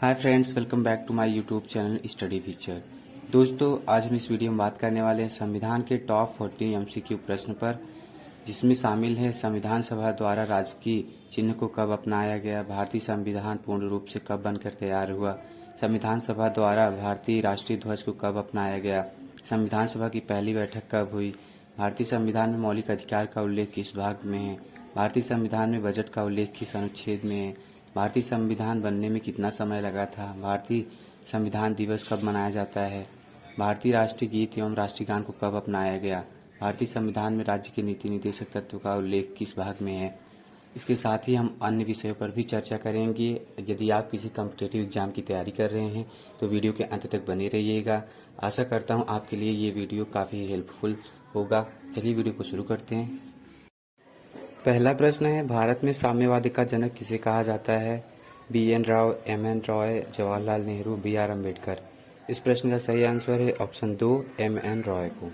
Hi friends, welcome back to my YouTube channel study feature. दोस्तों, आज हम इस वीडियो में बात करने वाले हैं संविधान के टॉप 40 एमसीक्यू प्रश्न पर, जिसमें शामिल है संविधान सभा द्वारा राजकीय चिन्ह को कब अपनाया गया, भारतीय संविधान पूर्ण रूप से कब बनकर तैयार हुआ, संविधान सभा द्वारा भारतीय राष्ट्रीय ध्वज को कब अपनाया गया, संविधान सभा की पहली बैठक कब हुई, भारतीय संविधान में मौलिक अधिकार का उल्लेख किस भाग में है, भारतीय संविधान में बजट का उल्लेख किस अनुच्छेद में है, भारतीय संविधान बनने में कितना समय लगा था, भारतीय संविधान दिवस कब मनाया जाता है, भारतीय राष्ट्रीय गीत एवं राष्ट्रीय गान को कब अपनाया गया, भारतीय संविधान में राज्य के नीति निर्देशक तत्व का उल्लेख किस भाग में है। इसके साथ ही हम अन्य विषयों पर भी चर्चा करेंगे। यदि आप किसी कॉम्पिटिटिव एग्जाम की तैयारी कर रहे हैं तो वीडियो के अंत तक बने रहिएगा। आशा करता हूँ आपके लिए ये वीडियो काफ़ी हेल्पफुल होगा। चलिए वीडियो को शुरू करते हैं। पहला प्रश्न है, भारत में साम्यवाद का जनक किसे कहा जाता है, BN Rao, MN Roy, Jawaharlal Nehru, BR Ambedkar. इस प्रश्न का सही आंसर है ऑप्शन 2, MN रॉय को।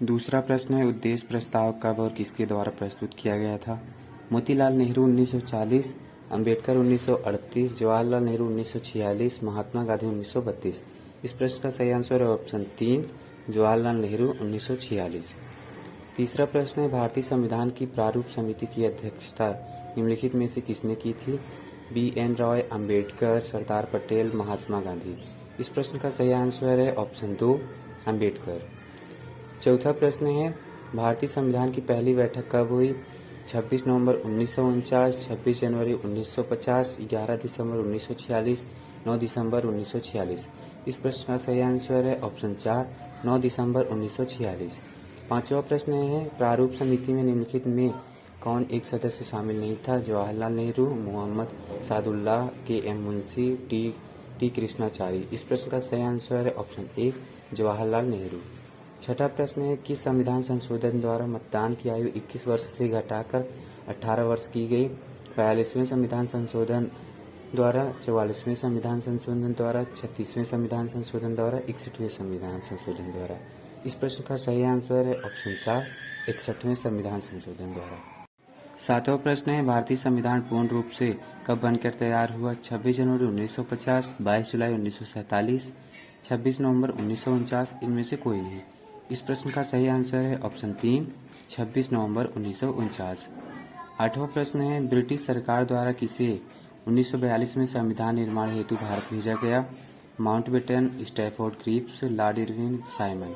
दूसरा प्रश्न है, उद्देश्य प्रस्ताव कब और किसके द्वारा प्रस्तुत किया गया था, मोतीलाल नेहरू 1940, अम्बेडकर 1938, जवाहरलाल नेहरू 1946, महात्मा गांधी 1932। इस प्रश्न का सही आंसर है ऑप्शन 3, जवाहरलाल नेहरू 1946। तीसरा प्रश्न है, भारतीय संविधान की प्रारूप समिति की अध्यक्षता निम्नलिखित में से किसने की थी, BN रॉय, अम्बेडकर, सरदार पटेल, महात्मा गांधी। इस प्रश्न का सही आंसर है ऑप्शन 2, अम्बेडकर। चौथा प्रश्न है, भारतीय संविधान की पहली बैठक कब हुई, 26 नवंबर 1949, 26 जनवरी 1950, 11 दिसंबर 1946, 9 दिसंबर 1946। इस प्रश्न का सही आंसर है ऑप्शन 4, 9 दिसंबर 1946। पांचवा प्रश्न है, प्रारूप समिति में निम्नलिखित में कौन एक सदस्य शामिल नहीं था, जवाहरलाल नेहरू, मोहम्मद सादुल्लाह, KM मुंशी, टी कृष्णाचारी। इस प्रश्न का सही आंसर है ऑप्शन 1, जवाहरलाल नेहरू। छठा प्रश्न है कि संविधान संशोधन द्वारा मतदान की आयु 21 वर्ष से घटाकर 18 वर्ष की गई, 42वें संविधान संशोधन द्वारा, 44वें संविधान संशोधन द्वारा, 36वें संविधान संशोधन द्वारा, 61वें संविधान संशोधन द्वारा। इस प्रश्न का सही आंसर है ऑप्शन 4, 61वें संविधान संशोधन द्वारा। सातवां प्रश्न है, भारतीय संविधान पूर्ण रूप से कब बनकर तैयार हुआ, 26 जनवरी 1950, 22 जुलाई 1947, 26 नवंबर 1949, इनमें से कोई नहीं। इस प्रश्न का सही आंसर है ऑप्शन 3, 26 नवंबर 1949। आठवां प्रश्न है, ब्रिटिश सरकार द्वारा किसे 1942 में संविधान निर्माण हेतु भारत भेजा गया, Mountbatten, Stafford Cripps, Lord Irwin, Simon.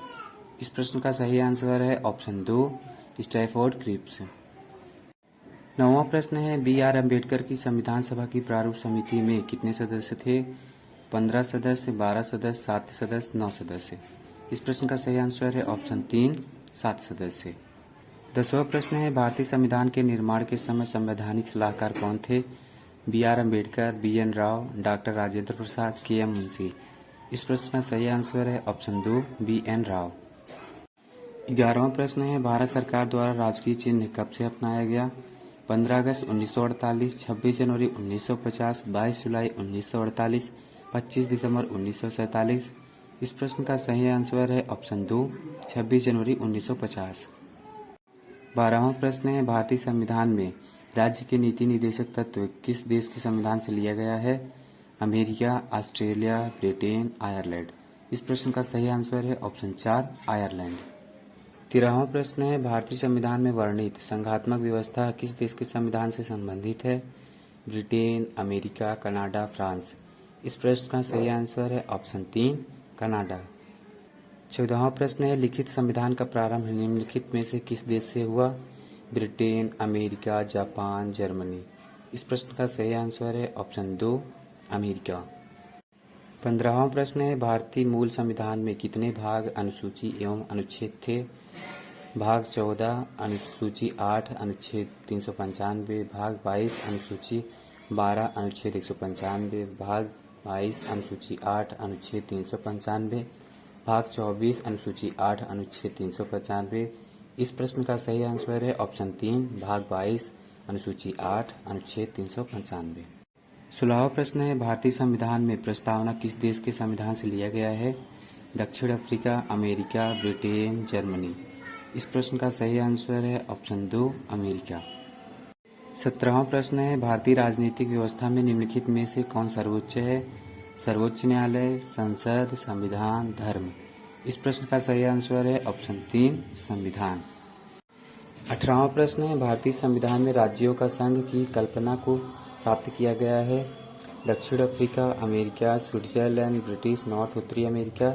इस प्रश्न का सही आंसर है ऑप्शन 2, स्टैफोर्ड क्रिप्स। नौवां प्रश्न है, BR अम्बेडकर की संविधान सभा की प्रारूप समिति में कितने सदस्य थे, 15 सदस्य, 12 सदस्य, 7 सदस्य, 9 सदस्य। इस प्रश्न का सही आंसर है ऑप्शन 3, 7 सदस्य। 10वां प्रश्न है, भारतीय संविधान के निर्माण के समय संवैधानिक सलाहकार कौन थे, BR Ambedkar, BN Rao, doctor Rajendra Prasad, KM Munshi. इस प्रश्न का सही आंसर है ऑप्शन 2, BN राव। 11वां प्रश्न है, भारत सरकार द्वारा राजकीय चिन्ह कब से अपनाया गया, 15 अगस्त 1948, 26 जनवरी 1950, 22 जुलाई 1948, 25 दिसंबर 1947। इस प्रश्न का सही आंसर है ऑप्शन 2, 26 जनवरी 1950। 12वां प्रश्न है, भारतीय संविधान में राज्य के नीति निर्देशक तत्व किस देश के संविधान से लिया गया है, अमेरिका, ऑस्ट्रेलिया, ब्रिटेन, आयरलैंड। इस प्रश्न का सही आंसर है ऑप्शन 4, आयरलैंड। 13वां प्रश्न है, भारतीय संविधान में वर्णित संघात्मक व्यवस्था किस देश के संविधान से संबंधित है, ब्रिटेन, अमेरिका, कनाडा, फ्रांस। इस प्रश्न का सही आंसर है ऑप्शन 3, कनाडा। 14वां प्रश्न है, लिखित संविधान का प्रारंभ निम्नलिखित में से किस देश से हुआ, ब्रिटेन, अमेरिका, जापान, जर्मनी। इस प्रश्न का सही आंसर है ऑप्शन 2, अमेरिका। 15वां प्रश्न है, भारतीय मूल संविधान में कितने भाग, अनुसूची एवं अनुच्छेद थे, भाग 14, अनुसूची 8, अनुच्छेद 395, भाग 22, अनुसूची 12, अनुच्छेद 195, भाग 22, अनुसूची 8, अनुच्छेद 395, भाग 24, अनुसूची 8, अनुच्छेद 395। इस प्रश्न का सही आंसर है ऑप्शन 3, भाग 22, अनुसूची 8, अनुच्छेद 395। 16वां प्रश्न है, भारतीय संविधान में प्रस्तावना किस देश के संविधान से लिया गया है, दक्षिण अफ्रीका, अमेरिका, ब्रिटेन, जर्मनी। इस प्रश्न का सही आंसर है ऑप्शन 2, अमेरिका। 17वां प्रश्न है भारतीय राजनीतिक व्यवस्था में निम्नलिखित में से कौन सर्वोच्च है? सर्वोच्च न्यायालय, संसद, संविधान, धर्म। इस प्रश्न का सही आंसर है ऑप्शन 3 संविधान। 18वां प्रश्न है भारतीय संविधान में राज्यों का संघ की कल्पना को प्राप्त किया गया है? दक्षिण Africa, America, Switzerland, British north उत्तरी अमेरिका।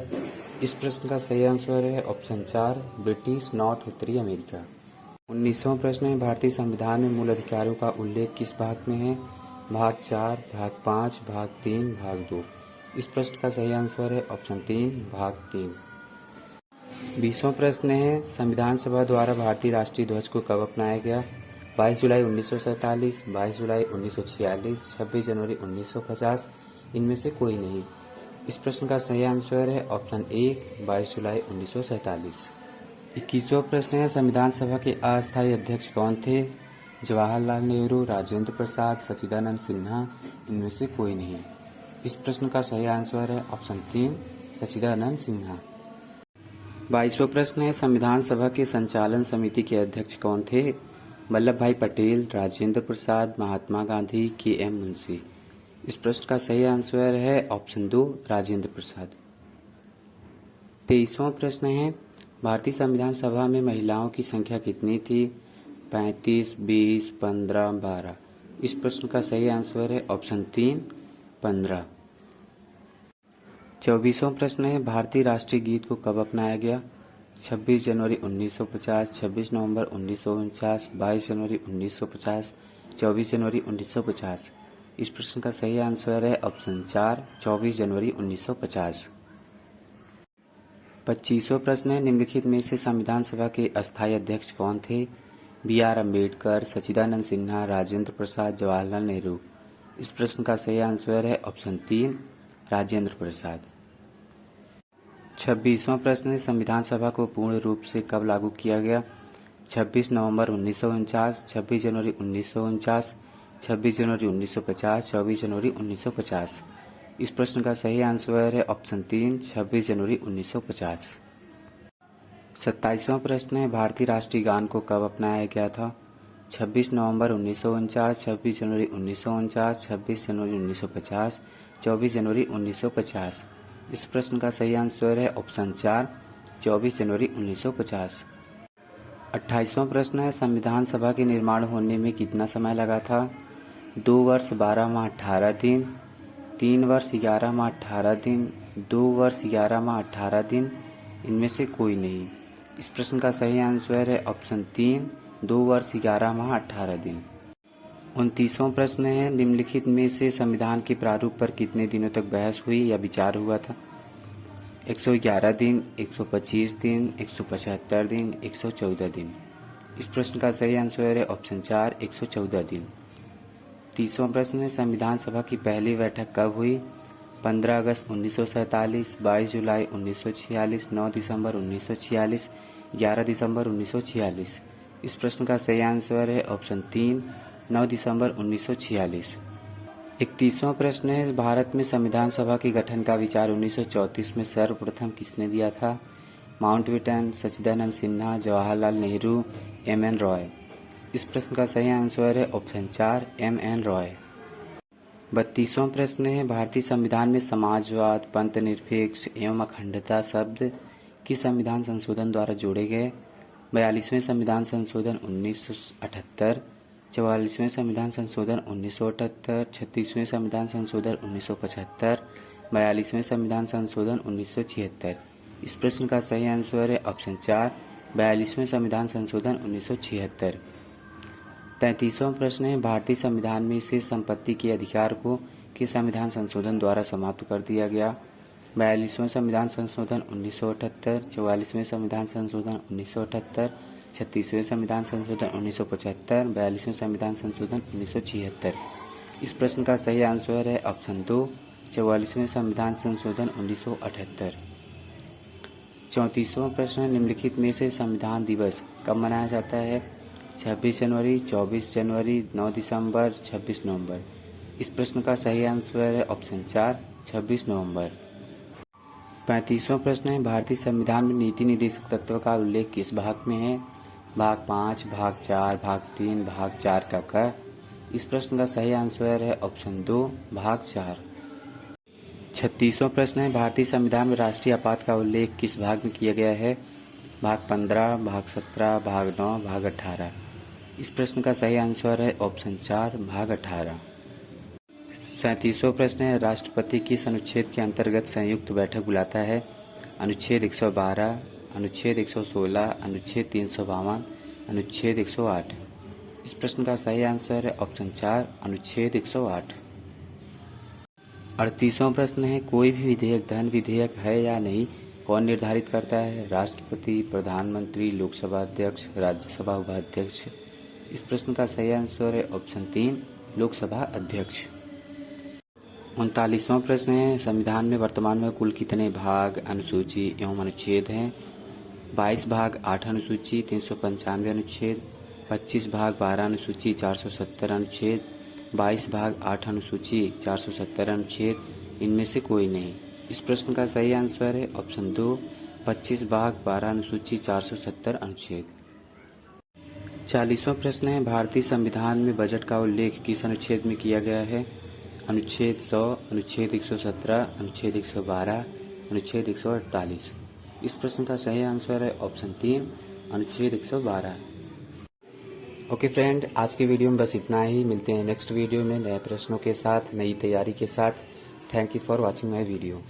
इस प्रश्न का सही आंसर है ऑप्शन 4 ब्रिटिश नॉर्थ उत्तरी अमेरिका। 19वां प्रश्न है भारतीय संविधान में मूल अधिकारों का उल्लेख किस भाग में है? भाग 4, भाग 5, भाग 3, भाग 2। इस प्रश्न का सही आंसर है ऑप्शन 3 भाग 3। 20वां प्रश्न है संविधान सभा द्वारा भारतीय राष्ट्रीय ध्वज को कब अपनाया गया? 22 जुलाई 1947, 22 जुलाई 1946, 26 जनवरी 1950। इनमें से कोई नहीं। इस प्रश्न का सही आंसर है ऑप्शन 1 22 जुलाई 1947। 21वां प्रश्न है संविधान सभा के अस्थायी अध्यक्ष कौन थे? जवाहरलाल नेहरू, राजेंद्र प्रसाद, सच्चिदानंद सिन्हा। इनमें से कोई नहीं। इस प्रश्न का सही आंसर है ऑप्शन 3 सच्चिदानंद सिन्हा। 22वां प्रश्न है संविधान सभा के संचालन समिति के अध्यक्ष कौन थे? वल्लभ भाई पटेल, राजेंद्र प्रसाद, महात्मा गांधी, के.एम. मुंशी। इस प्रश्न का सही आंसर है ऑप्शन 2 राजेंद्र प्रसाद। 23वां प्रश्न है भारतीय संविधान सभा में महिलाओं की संख्या कितनी थी? 35, 20, 15, 12। इस प्रश्न का सही आंसर है ऑप्शन 3 15। 24वां प्रश्न है भारतीय राष्ट्रीय गीत को कब अपनाया गया? 26 जनवरी 1950, 26 नवंबर 1949, 22 जनवरी 1950, 24 जनवरी 1950। इस प्रश्न का सही आंसर है ऑप्शन 4 24 जनवरी 1950। 25वां प्रश्न है निम्नलिखित में से संविधान सभा के अस्थायी अध्यक्ष कौन थे? बी.आर. अम्बेडकर, सच्चिदानंद सिन्हा, राजेंद्र प्रसाद, जवाहरलाल नेहरू। इस प्रश्न का सही आंसर है ऑप्शन 3 राजेंद्र प्रसाद। 26वां प्रश्न है संविधान सभा को पूर्ण रूप से कब लागू किया गया? 26 नवंबर 1949, 26 जनवरी 1949, 26 जनवरी 1950, 24 जनवरी 1950। इस प्रश्न का सही आंसर है ऑप्शन 3 26 जनवरी 1950। 27वां प्रश्न है भारतीय राष्ट्रीय गान को कब अपनाया गया था? 26 नवंबर 1949, 26 जनवरी 1949, 26 जनवरी 1950, 24 जनवरी 1950। इस प्रश्न का सही आंसर है ऑप्शन 4 24 जनवरी 1950। 28वां प्रश्न है संविधान सभा के निर्माण होने में कितना समय लगा था? 2 वर्ष 12 माह 18 दिन, 3 वर्ष 11 माह 18 दिन, 2 वर्ष 11 माह 18 दिन। इनमें से कोई नहीं। इस प्रश्न का सही आंसर है ऑप्शन 3 2 वर्ष 11 माह 18 दिन। 29वां प्रश्न है निम्नलिखित में से संविधान के प्रारूप पर कितने दिनों तक बहस हुई या विचार हुआ था? 111 दिन, 125 दिन, 175 दिन, 114 दिन। इस प्रश्न का सही आंसर है ऑप्शन 4 114 दिन। 30वां प्रश्न है संविधान सभा की पहली बैठक कब हुई? 15 अगस्त 1947, 22 जुलाई 1946, 9 दिसंबर 1946, 11 दिसंबर 1946। इस प्रश्न का सही आंसर है ऑप्शन 3 9 दिसंबर 1946। 31वां प्रश्न है भारत में संविधान सभा के गठन का विचार 1934 में सर्वप्रथम किसने दिया था? माउंटबेटन, सच्चिदानंद सिन्हा, जवाहरलाल नेहरू, एम.एन. रॉय। इस प्रश्न का सही आंसर है ऑप्शन 4 एम.एन. रॉय। 32वां प्रश्न है भारतीय संविधान में समाजवाद, पंथनिरपेक्ष एवं अखंडता शब्द किस संविधान संशोधन द्वारा जोड़े गए? 42वें संविधान संशोधन 1978, 44वें संविधान संशोधन 1978, 36वें संविधान संशोधन 1975, 42वें संविधान संशोधन 1976। इस प्रश्न का सही आंसर है ऑप्शन 4 42वें संविधान संशोधन 1976। 33वां प्रश्न है भारतीय संविधान में से संपत्ति के अधिकार को किस संविधान संशोधन द्वारा समाप्त कर दिया गया? 42वें संविधान संशोधन 1978, 44वें संविधान संशोधन 1978, 36वें संविधान संशोधन 1975, 42वें संविधान संशोधन 1976। इस प्रश्न का सही आंसर है ऑप्शन 2 44वें संविधान संशोधन 1978। 34वां प्रश्न निम्नलिखित में से संविधान दिवस कब मनाया जाता है? 26 जनवरी, 24 जनवरी, 9 दिसंबर, 26 नवंबर। इस प्रश्न का सही आंसर है ऑप्शन 4 26 नवंबर। 35वां प्रश्न है भारतीय संविधान में नीति निर्देशक तत्व का उल्लेख किस भाग में है? भाग 5, भाग 4, भाग 3, भाग 4 का क। इस प्रश्न का सही आंसर है ऑप्शन 2 भाग 4। 36वां प्रश्न है, भारतीय संविधान में राष्ट्रीय आपात का उल्लेख किस भाग में किया गया है? भाग 15, भाग 17, भाग 9, भाग 18। इस प्रश्न का सही आंसर है ऑप्शन 4 भाग 18। 37वां प्रश्न है, राष्ट्रपति किस अनुच्छेद के अंतर्गत संयुक्त बैठक बुलाता है? अनुच्छेद 112, अनुच्छेद 116, अनुच्छेद 352, अनुच्छेद 108। इस प्रश्न का सही आंसर है ऑप्शन 4 अनुच्छेद 108। 38वां प्रश्न है, कोई भी विधेयक धन विधेयक है या नहीं, कौन निर्धारित करता है? राष्ट्रपति, प्रधानमंत्री, लोकसभा अध्यक्ष, राज्यसभा उपाध्यक्ष। इस प्रश्न का सही आंसर है ऑप्शन 3 लोकसभा अध्यक्ष। 39वां प्रश्न है, संविधान में वर्तमान में कुल कितने भाग, अनुसूची एवं अनुच्छेद हैं? 22 भाग 8 अनुसूची 395 अनुच्छेद, 25 भाग 12 अनुसूची 470 अनुच्छेद, 22 भाग 8 अनुसूची 470 अनुच्छेद, इनमें से कोई नहीं। इस प्रश्न का सही आंसर है ऑप्शन 2 25 भाग 12 अनुसूची 470 अनुच्छेद। 40वां प्रश्न है, भारतीय संविधान में बजट का उल्लेख किस अनुच्छेद में किया गया है? अनुच्छेद 100, अनुच्छेद 117, अनुच्छेद 112, अनुच्छेद 148। इस प्रश्न का सही आंसर है ऑप्शन 3 अनुच्छेद 112। ओके फ्रेंड, आज की वीडियो में बस इतना ही। मिलते हैं नेक्स्ट वीडियो में नए प्रश्नों के साथ, नई तैयारी के साथ। Thank you for watching my video.